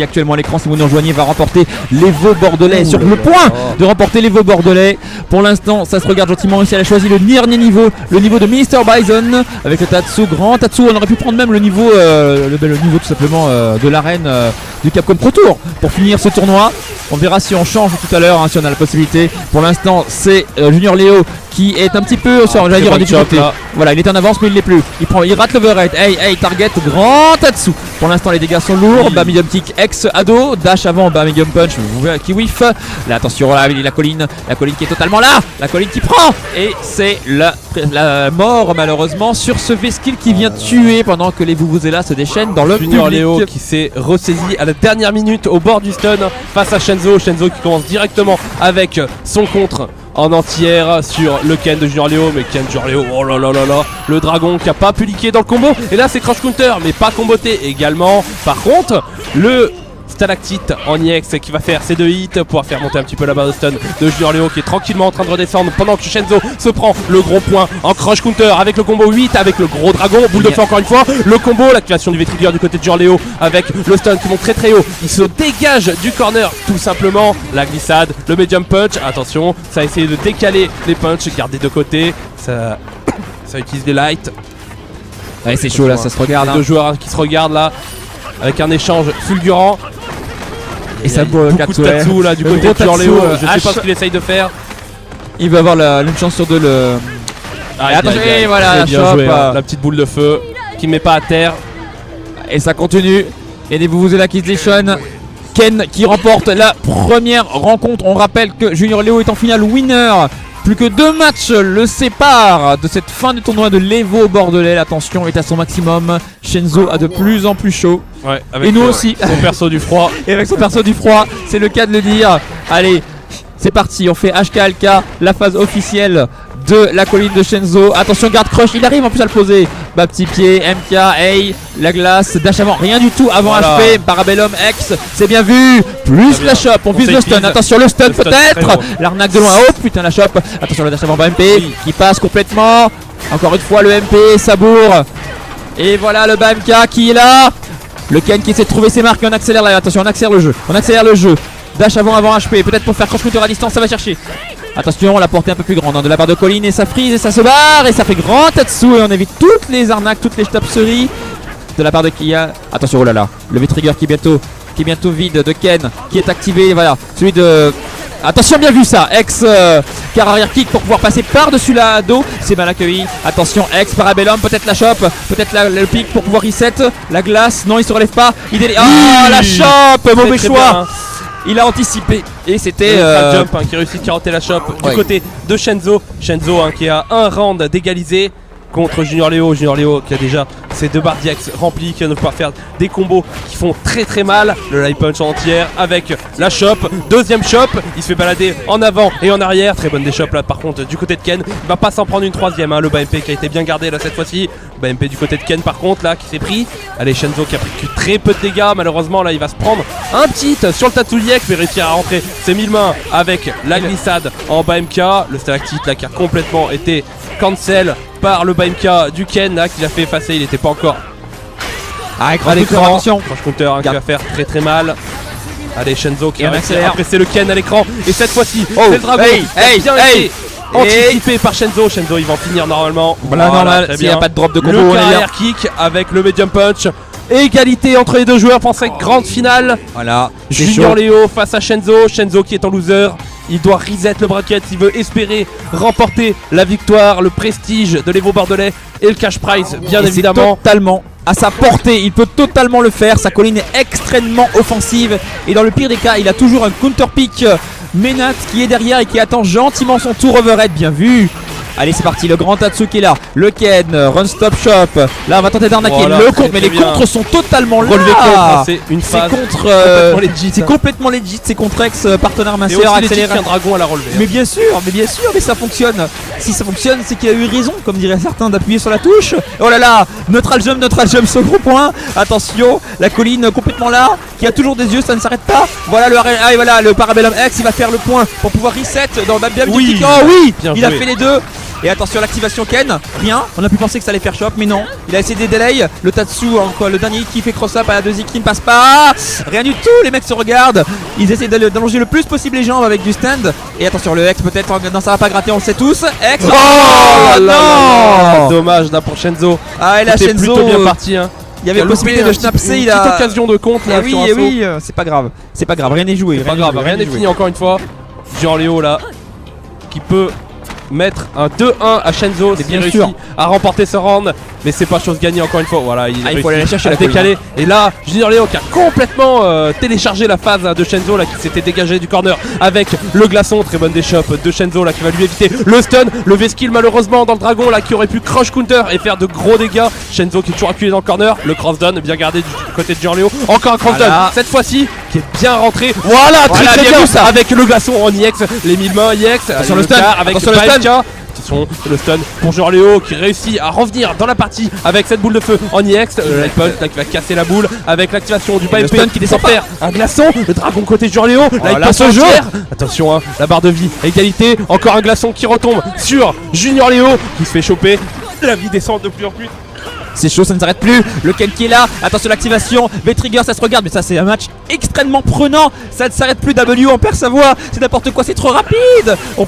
Actuellement à l'écran, si vous nous rejoignez, va remporter l'Evo Bordelais, sur le point de remporter l'Evo Bordelais. Pour l'instant, ça se regarde gentiment ici. Elle a choisi le dernier niveau, le niveau de Mr Bison avec le Tatsu, grand Tatsu. On aurait pu prendre même le niveau, le niveau tout simplement de l'arène du Capcom Pro Tour pour finir ce tournoi. On verra si on change tout à l'heure, hein, si on a la possibilité. Pour l'instant, c'est Junior Léo qui est un petit peu sur, j'allais dire, en difficulté. Voilà, il est en avance mais il l'est plus. Il rate l'overhead. Hey, target, grand Tatsu. Pour l'instant, les dégâts sont lourds. Bas medium kick ex ado, dash avant, bas medium punch. Vous voyez qui whiff. Là, attention, là, la colline qui est totalement là. La colline qui prend. Et c'est la mort malheureusement sur ce V-Skill qui vient tuer pendant que les Vuvuzela se déchaînent dans le Junior public. Léo qui s'est ressaisi à la dernière minute au bord du stun face à Shenzo. Shenzo qui commence directement avec son contre en entière sur le Ken de Junior Léo. Mais Ken Junior Léo, oh là là là là, le dragon qui a pas pu liquer dans le combo. Et là c'est crush counter mais pas comboté également. Par contre le Stalactite en EX qui va faire ses deux hits, pouvoir faire monter un petit peu la barre de stun de Junior Léo qui est tranquillement en train de redescendre pendant que Shenzo se prend le gros point en crush counter avec le combo 8 avec le gros dragon, boule de feu encore une fois, le combo, l'activation du V-Trigger du côté de Junior Léo avec le stun qui monte très très haut, il se dégage du corner tout simplement, la glissade, le medium punch, attention, ça a essayé de décaler les punchs, garder de côté, ça utilise des lights. Ouais, c'est chaud là, ça se regarde. Deux joueurs qui se regardent là avec un échange fulgurant. Et ça beaucoup de Tatsu là du côté de Junior Léo, je sais pas ce qu'il essaye de faire. Il va avoir une chance sur deux le... attention, et voilà la bien chope, joué, la petite boule de feu qui met pas à terre. Et ça continue. Et des Vuvuzela qui se déchaînent. Ken qui remporte la première rencontre. On rappelle que Junior Léo est en finale winner. Plus que 2 matchs le séparent de cette fin de tournoi de l'Evo Bordelais. La tension est à son maximum. Shenzo a de plus en plus chaud. Ouais, avec et nous aussi. Son perso du froid. Et avec son perso du froid, c'est le cas de le dire. Allez, c'est parti. On fait HKLK, la phase officielle de la colline de Shenzo. Attention, garde crush, il arrive en plus à le poser. Bas petit pied, MK, hey, la glace, dash avant, rien du tout avant voilà. HP, Parabellum X, c'est bien vu. Plus la chope, on vise le stun. Attention, le stun peut-être. L'arnaque de loin, oh putain, la chope. Attention, le dash avant MP qui passe complètement. Encore une fois, le MP, Sabour. Et voilà le bas MK qui est là. Le Ken qui essaie de trouver ses marques et on accélère là. Attention, on accélère le jeu. Dash avant HP, peut-être pour faire cross counter à distance, ça va chercher. Attention, la portée un peu plus grande, hein, de la barre de colline et ça freeze et ça se barre et ça fait grand Tatsu et on évite toutes les arnaques, toutes les tapisseries de la part de Kia. Attention, oh là là, le V-Trigger qui est bientôt vide de Ken qui est activé, voilà, celui de... Attention, bien vu ça, X car arrière kick pour pouvoir passer par-dessus la dos, c'est mal accueilli. Attention, X Parabellum, peut-être la chope, peut-être le pick pour pouvoir reset, la glace, non il se relève pas, la chope, mauvais choix bien, hein. Il a anticipé et c'était jump qui réussit à carotter la chope du côté de Shenzo. Shenzo qui a un round d'égalisé contre Junior Léo. Junior Léo qui a déjà ses 2 barres d'IX remplies, qui va ne pas faire des combos qui font très très mal. Le light punch en entière avec la chope. Deuxième chope, il se fait balader en avant et en arrière. Très bonne des chopes là par contre du côté de Ken. Il va pas s'en prendre une troisième, hein. Le bas MP qui a été bien gardé là cette fois-ci. Bas MP du côté de Ken par contre là qui s'est pris. Allez, Shenzo qui a pris très peu de dégâts. Malheureusement là il va se prendre un petit sur le Tatsu EX, mais réussir à rentrer ses 1000 mains avec la glissade en bas MK. Le Stalactite là qui a complètement été cancel par le bas MK du Ken là qui l'a fait effacer, il n'était pas encore à l'écran. Attention, crush counter qui va faire très très mal. Allez, Shenzo qui a pressé le Ken à l'écran et cette fois-ci c'est le dragon qui a bien été anticipé par Shenzo. Shenzo il va en finir normalement. Voilà, normal, s'il n'y a pas de drop de combo. Le carrière kick avec le medium punch. Égalité entre les deux joueurs pour cette grande finale. Voilà, Junior Léo face à Shenzo. Shenzo qui est en loser. Il doit reset le bracket s'il veut espérer remporter la victoire, le prestige de l'Evo Bordelais et le cash prize bien évidemment. Totalement à sa portée, il peut totalement le faire. Sa colline est extrêmement offensive et dans le pire des cas, il a toujours un counter pick Menat qui est derrière et qui attend gentiment son tour overhead. Bien vu. Allez, c'est parti, le grand Tatsu qui est là, le Ken, run stop shop. Là on va tenter d'arnaquer le contre, mais les contres sont totalement là. C'est une phase c'est complètement legit, c'est contre ex partenaire minceur accéléré. Un dragon à la relever. Mais bien sûr, mais ça fonctionne. Si ça fonctionne, c'est qu'il a eu raison, comme diraient certains, d'appuyer sur la touche. Oh là là, neutral jump, ce gros point. Attention, la colline complètement là, qui a toujours des yeux, ça ne s'arrête pas. Voilà le Parabellum X, il va faire le point pour pouvoir reset dans bien. Oui, oh oui, bien il a fait les deux. Et attention à l'activation Ken, rien, on a pu penser que ça allait faire shop mais non, il a essayé des delays, le Tatsu, quoi, le dernier qui fait cross-up à la deuxième qui ne passe pas, rien du tout, les mecs se regardent, ils essaient d'allonger le plus possible les jambes avec du stand. Et attention le X peut-être, non ça va pas gratter, on le sait tous, X, oh non. Dommage là pour Shenzo. Ah et là C'était Shenzo, plutôt bien parti hein. il y avait possibilité de schnapser, il a... petite occasion de compte là sur un saut. oui, c'est pas grave, rien n'est joué, C'est pas grave, rien n'est fini encore une fois. Junior Léo là qui peut mettre un 2-1 à Shenzo, c'est bien réussi sûr à remporter ce round, mais c'est pas chose gagnée encore une fois. Voilà, il faut aller chercher à la décaler. Et là, Junior Léo qui a complètement téléchargé la phase de Shenzo là qui s'était dégagé du corner avec le glaçon, très bonne déchoppe de Shenzo là qui va lui éviter le stun, le V-skill malheureusement dans le dragon là qui aurait pu crush counter et faire de gros dégâts. Shenzo qui est toujours acculé dans le corner, le cross down bien gardé du côté de Junior Léo, encore un cross down cette fois-ci qui est bien rentré. Voilà, très bien vu ça avec le glaçon en IX, les mille mains IX sur le stun avec le stun. Attention, le stun pour Junior Léo qui réussit à revenir dans la partie avec cette boule de feu en IX. Le light punch là qui va casser la boule avec l'activation du bike stun qui descend faire un glaçon. Le dragon côté Junior Léo. Light punch ce jeu. Attention, hein, la barre de vie, égalité. Encore un glaçon qui retombe sur Junior Léo qui se fait choper. La vie descend de plus en plus. C'est chaud, ça ne s'arrête plus. Le Ken qui est là, attention l'activation. V-Trigger, ça se regarde, mais ça c'est un match extrêmement prenant. Ça ne s'arrête plus. W, on perd sa voix. C'est n'importe quoi, c'est trop rapide. On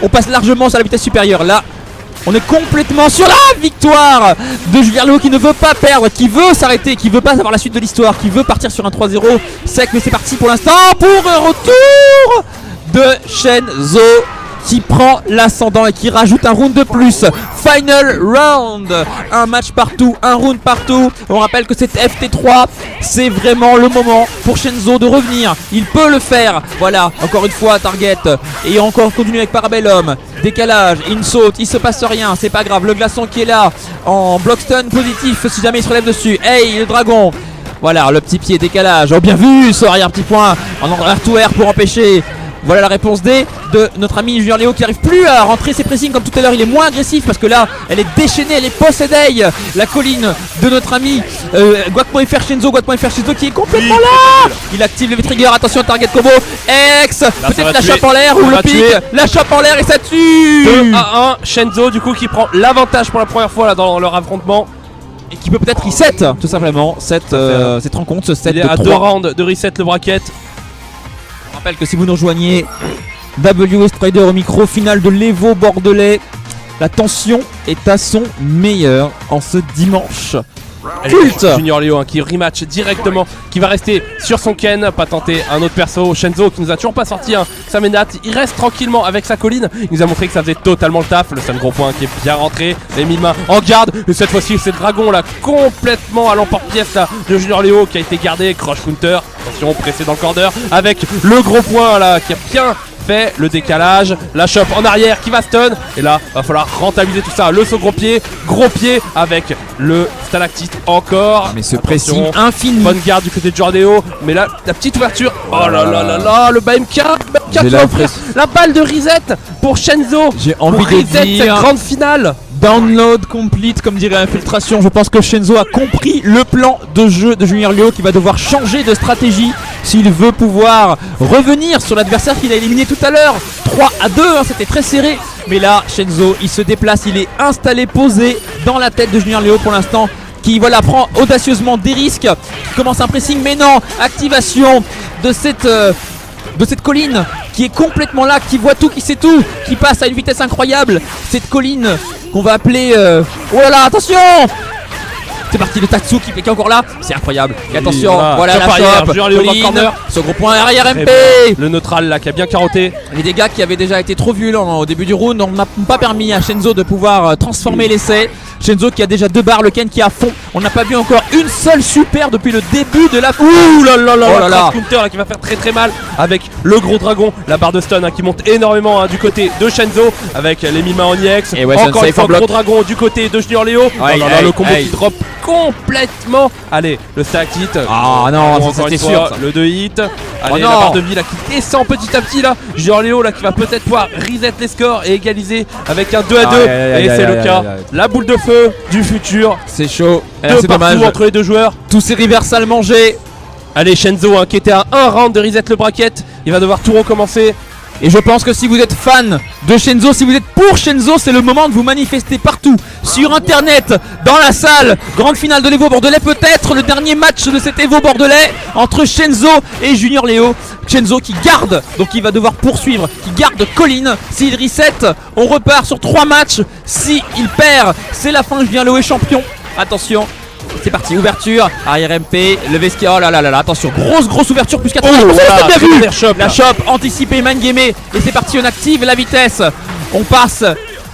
passe largement sur la vitesse supérieure. Là, on est complètement sur la victoire de Junior Léo qui ne veut pas perdre, qui veut s'arrêter, qui veut pas savoir la suite de l'histoire, qui veut partir sur un 3-0 sec. Mais c'est parti pour l'instant pour un retour de Shenzo qui prend l'ascendant et qui rajoute un round de plus. Final round, un match partout, un round partout. On rappelle que cette FT3, c'est vraiment le moment pour Shenzo de revenir. Il peut le faire. Voilà, encore une fois target et encore continue avec Parabellum. Décalage, il saute, il se passe rien, c'est pas grave. Le glaçon qui est là en block stun positif si jamais il se relève dessus. Hey, le dragon. Voilà, le petit pied décalage. Oh bien vu, ce arrière petit point en R2R pour empêcher. Voilà la réponse D de notre ami Junior Léo qui n'arrive plus à rentrer ses pressings comme tout à l'heure. Il est moins agressif parce que là elle est déchaînée, elle est possédée. La colline de notre ami Guac.fr Shenzo qui est complètement là. Il active le V-Trigger, attention target combo X, peut-être la chape en l'air ou le pic. La chape en l'air et ça tue. 2-1, Shenzo du coup qui prend l'avantage pour la première fois là dans leur affrontement. Et qui peut peut-être reset tout simplement cette rencontre, ce set il est de à 3. 2 rounds de reset le bracket. Je rappelle que si vous nous rejoignez, WS Strider au micro, finale de l'Evo bordelais. La tension est à son meilleur en ce dimanche. Culte. Junior Léo qui rematch directement, qui va rester sur son Ken, pas tenter un autre perso. Shenzo qui nous a toujours pas sorti sa ménate, il reste tranquillement avec sa colline. Il nous a montré que ça faisait totalement le taf. Le seul gros point qui est bien rentré, les mille mains en garde. Et cette fois-ci c'est le dragon là complètement à l'emporte-pièce là de Junior Léo qui a été gardé, crush counter. Attention, pressé dans le corner avec le gros point là qui a bien fait le décalage, la chope en arrière qui va stun. Et là va falloir rentabiliser tout ça. Le saut gros pied avec le stalactite encore. Mais ce pressing infini. Bonne garde du côté de Junior Léo. Mais là la petite ouverture. Oh là là là là, le BMK qui va offrir la balle de reset pour Shenzo. J'ai envie de dire cette grande finale. Download complete comme dirait Infiltration. Je pense que Shenzo a compris le plan de jeu de Junior Léo qui va devoir changer de stratégie s'il veut pouvoir revenir sur l'adversaire qu'il a éliminé tout à l'heure. 3-2, c'était très serré. Mais là Shenzo il se déplace, il est installé, posé dans la tête de Junior Léo pour l'instant, qui voilà prend audacieusement des risques, qui commence un pressing mais non, activation de cette colline qui est complètement là, qui voit tout, qui sait tout, qui passe à une vitesse incroyable. Cette colline qu'on va appeler oh là là, attention. C'est parti, le Tatsu qui est encore là, c'est incroyable. Et attention, voilà la chope, colline, ce gros point arrière MP. Le neutral là qui a bien carotté. Les dégâts qui avaient déjà été trop violents au début du round n'ont pas permis à Shenzo de pouvoir transformer l'essai. Shenzo qui a déjà 2 barres, le Ken qui est à fond. On n'a pas vu encore une seule super depuis le début de la... Ouh là là là, oh là là, counter là qui va faire très très mal avec le gros dragon, la barre de stun qui monte énormément du côté de Shenzo avec les mimas en IX. Et ouais, encore une fois gros dragon du côté de Junior Léo. Le combo qui drop complètement. Allez, le stalactite. Ah non, c'était sûr. Le 2 hit. Allez, la barre de vie là qui descend petit à petit là. Junior Léo là qui va peut-être pouvoir reset les scores et égaliser avec un 2-2. Et c'est le cas. La boule de feu du futur. C'est chaud. C'est dommage entre les deux joueurs. Tous ces reversals mangés. Allez, Shenzo qui était à un round de reset le bracket. Il va devoir tout recommencer. Et je pense que si vous êtes fan de Shenzo, si vous êtes pour Shenzo, c'est le moment de vous manifester partout, sur internet, dans la salle. Grande finale de l'Evo Bordelais, peut-être le dernier match de cet Evo Bordelais entre Shenzo et Junior Léo. Shenzo qui garde, donc il va devoir poursuivre, qui garde Colline. S'il reset, on repart sur 3 matchs. S'il perd, c'est la fin, Junior Léo est champion. Attention. C'est parti, ouverture, arrière MP, le Vesky, oh là là là là, attention, grosse ouverture, plus 80%, voilà, bien vu. La là. chope, anticipée, man-gamée, et c'est parti, on active la vitesse. On passe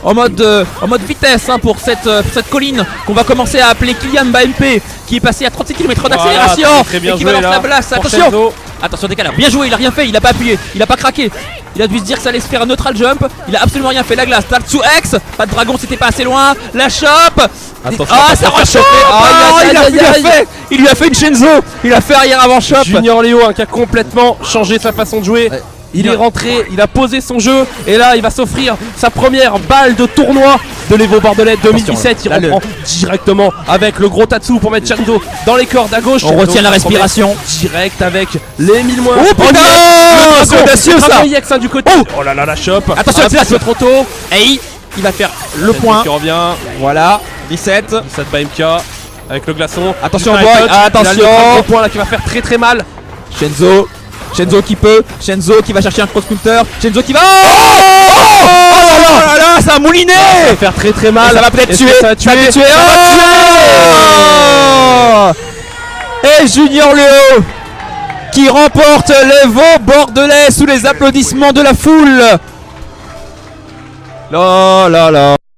en mode vitesse hein, pour cette colline qu'on va commencer à appeler Kylian MP, qui est passé à 36 km d'accélération, voilà, très bien et qui va joué, lancer là, la blast, pour attention. Shenzo. Attention décalage, bien joué, il a rien fait, il a pas appuyé, il a pas craqué. Il a dû se dire que ça allait se faire un neutral jump. Il a absolument rien fait, la glace, Tatsu X. Pas de dragon, c'était pas assez loin. La chope. Attention, Ah, ça rechoppe. Il lui a fait une Shenzo. Il a fait arrière avant chope. Junior Léo hein, qui a complètement changé sa façon de jouer. Il est rentré, il a posé son jeu et là il va s'offrir sa première balle de tournoi de l'Evo Bordelais 2017. Il reprend directement avec le gros Tatsu pour mettre Shenzo dans les cordes à gauche. On retient la respiration. Direct avec les 1000 moins. Oh putain, c'est audacieux ça. X du côté. Oh là là la chope. Attention, un petit peu trop tôt. Et il va faire le point. Qui revient. Voilà, 17. 17 by MK avec le glaçon. Attention Juste boy, un touch. attention. Il a le gros point là qui va faire très mal. Shenzo qui peut, Shenzo qui va chercher un cross counter, Shenzo qui va. Oh là là, ça a mouliné. Ça va faire très mal. Ça va peut-être tuer. Ça va tuer. Et Junior Léo qui remporte l'Evo Bordelais sous les applaudissements de la foule. Là là là.